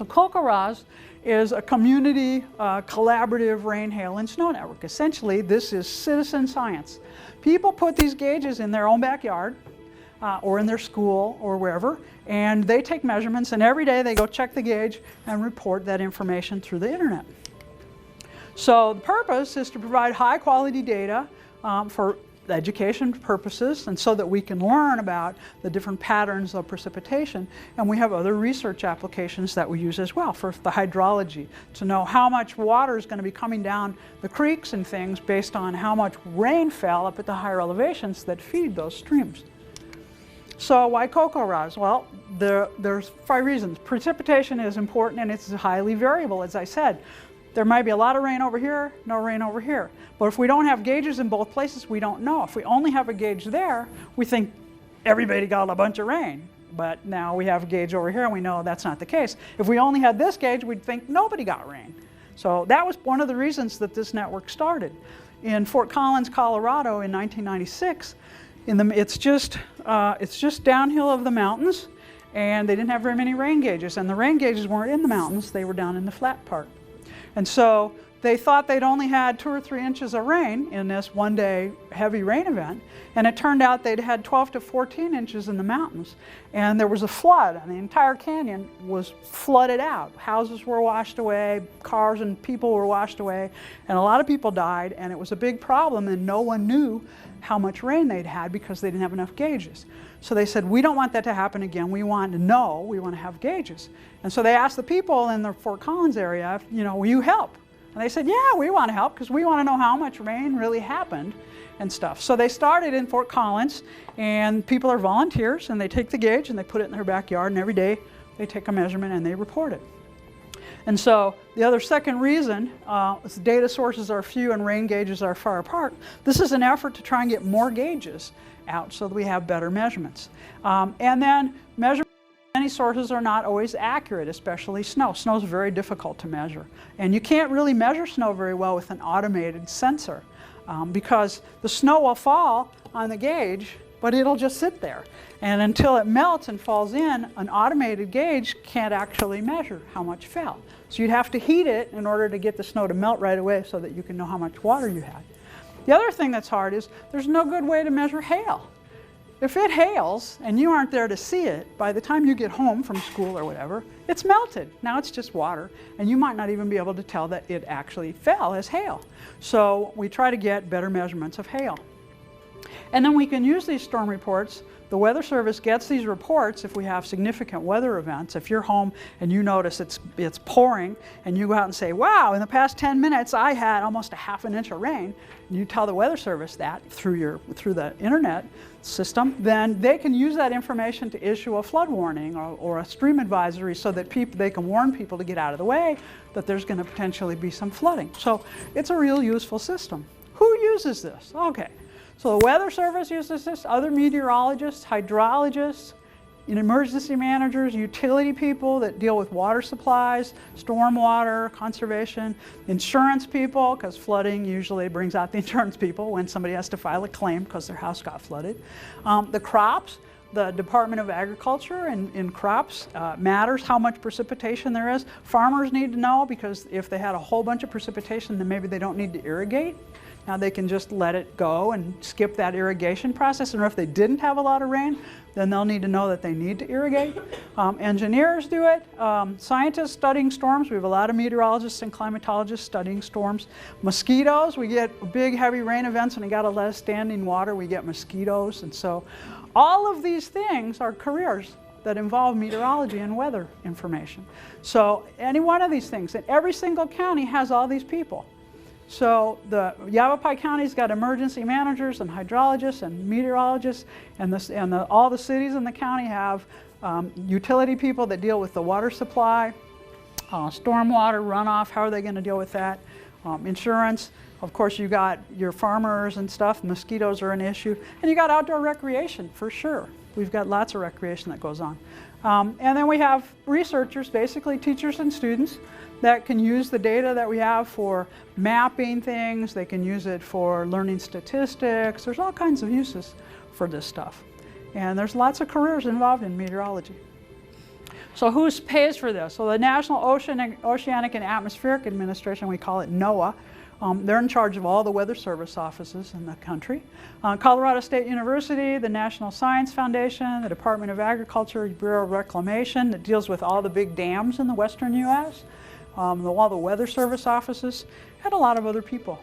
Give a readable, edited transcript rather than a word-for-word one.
So CoCoRaHS is a community collaborative rain, hail, and snow network. Essentially, this is citizen science. People put these gauges in their own backyard or in their school or wherever, and they take measurements, and every day they go check the gauge and report that information through the internet. So the purpose is to provide high quality data for education purposes, and so that we can learn about the different patterns of precipitation. And we have other research applications that we use as well for the hydrology, to know how much water is going to be coming down the creeks and things based on how much rain fell up at the higher elevations that feed those streams. So why CoCoRaHS? Well, there's 5 reasons. Precipitation is important, and it's highly variable, as I said. There might be a lot of rain over here, no rain over here. But if we don't have gauges in both places, we don't know. If we only have a gauge there, we think everybody got a bunch of rain. But now we have a gauge over here, and we know that's not the case. If we only had this gauge, we'd think nobody got rain. So that was one of the reasons that this network started. In Fort Collins, Colorado in 1996, it's just downhill of the mountains, and they didn't have very many rain gauges. And the rain gauges weren't in the mountains, they were down in the flat part. And so they thought they'd only had 2 or 3 inches of rain in this one-day heavy rain event, and it turned out they'd had 12 to 14 inches in the mountains. And there was a flood, and the entire canyon was flooded out. Houses were washed away, cars and people were washed away, and a lot of people died, and it was a big problem, and no one knew how much rain they'd had because they didn't have enough gauges. So they said, we don't want that to happen again. We want to know, we want to have gauges. And so they asked the people in the Fort Collins area, will you help? And they said, yeah, we want to help because we want to know how much rain really happened and stuff. So they started in Fort Collins, and people are volunteers, and they take the gauge and they put it in their backyard, and every day they take a measurement and they report it. And so the second reason is data sources are few and rain gauges are far apart. This is an effort to try and get more gauges out so that we have better measurements. And then measurements from many sources are not always accurate, especially snow. Snow is very difficult to measure. And you can't really measure snow very well with an automated sensor because the snow will fall on the gauge, but it'll just sit there. And until it melts and falls in, an automated gauge can't actually measure how much fell. So you'd have to heat it in order to get the snow to melt right away so that you can know how much water you had. The other thing that's hard is there's no good way to measure hail. If it hails and you aren't there to see it, by the time you get home from school or whatever, it's melted. Now it's just water, and you might not even be able to tell that it actually fell as hail. So we try to get better measurements of hail. And then we can use these storm reports. The Weather Service gets these reports if we have significant weather events. If you're home and you notice it's pouring, and you go out and say, wow, in the past 10 minutes I had almost a ½ an inch of rain, and you tell the Weather Service that through the internet system, then they can use that information to issue a flood warning or a stream advisory so that they can warn people to get out of the way, that there's going to potentially be some flooding. So it's a real useful system. Who uses this? Okay. So the Weather Service uses this, other meteorologists, hydrologists, emergency managers, utility people that deal with water supplies, stormwater, conservation, insurance people, because flooding usually brings out the insurance people when somebody has to file a claim because their house got flooded. The crops, the Department of Agriculture in crops matters how much precipitation there is. Farmers need to know because if they had a whole bunch of precipitation, then maybe they don't need to irrigate. Now they can just let it go and skip that irrigation process. And if they didn't have a lot of rain, then they'll need to know that they need to irrigate. Engineers do it. Scientists studying storms. We have a lot of meteorologists and climatologists studying storms. Mosquitoes. We get big, heavy rain events and we got a lot of standing water. We get mosquitoes. And so all of these things are careers that involve meteorology and weather information. So any one of these things, and every single county has all these people. So the Yavapai County's got emergency managers and hydrologists and meteorologists, and all the cities in the county have utility people that deal with the water supply, stormwater, runoff, how are they going to deal with that, insurance. Of course, you got your farmers and stuff, mosquitoes are an issue, and you got outdoor recreation for sure. We've got lots of recreation that goes on. And then we have researchers, basically teachers and students, that can use the data that we have for mapping things. They can use it for learning statistics. There's all kinds of uses for this stuff. And there's lots of careers involved in meteorology. So who pays for this? So the National Oceanic and Atmospheric Administration, we call it NOAA, they're in charge of all the weather service offices in the country. Colorado State University, the National Science Foundation, the Department of Agriculture, Bureau of Reclamation that deals with all the big dams in the western U.S., all the weather service offices, and a lot of other people.